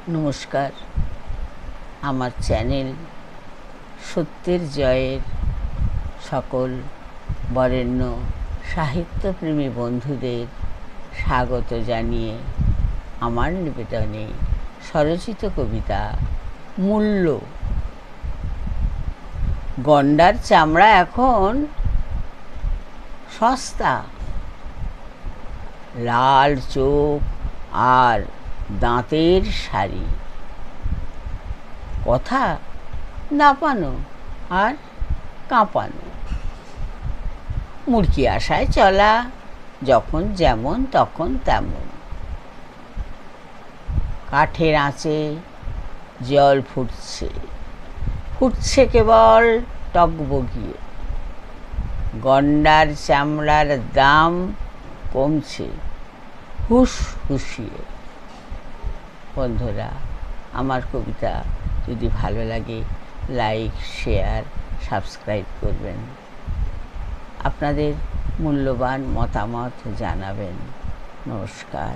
নমস্কার। আমার চ্যানেল সত্যের জয়ের সকল বরেণ্য সাহিত্যপ্রেমী বন্ধুদের স্বাগত জানিয়ে আমার নিবেদনে স্বরচিত কবিতা মূল্য। গন্ডার চামড়া এখন সস্তা, লাল চোখ আর দাঁতের শাড়ি, কথা নাপানো আর কাঁপানো, মুরকি আশায় চলা, যখন যেমন তখন তেমন। কাঠের আঁচে জল ফুটছে, ফুটছে কেবল টকবগিয়ে। গন্ডার চামড়ার দাম কমছে হুস হুসিয়ে। বন্ধুরা, আমার কবিতা যদি ভালো লাগে লাইক, শেয়ার, সাবস্ক্রাইব করবেন। আপনাদের মূল্যবান মতামত জানাবেন। নমস্কার।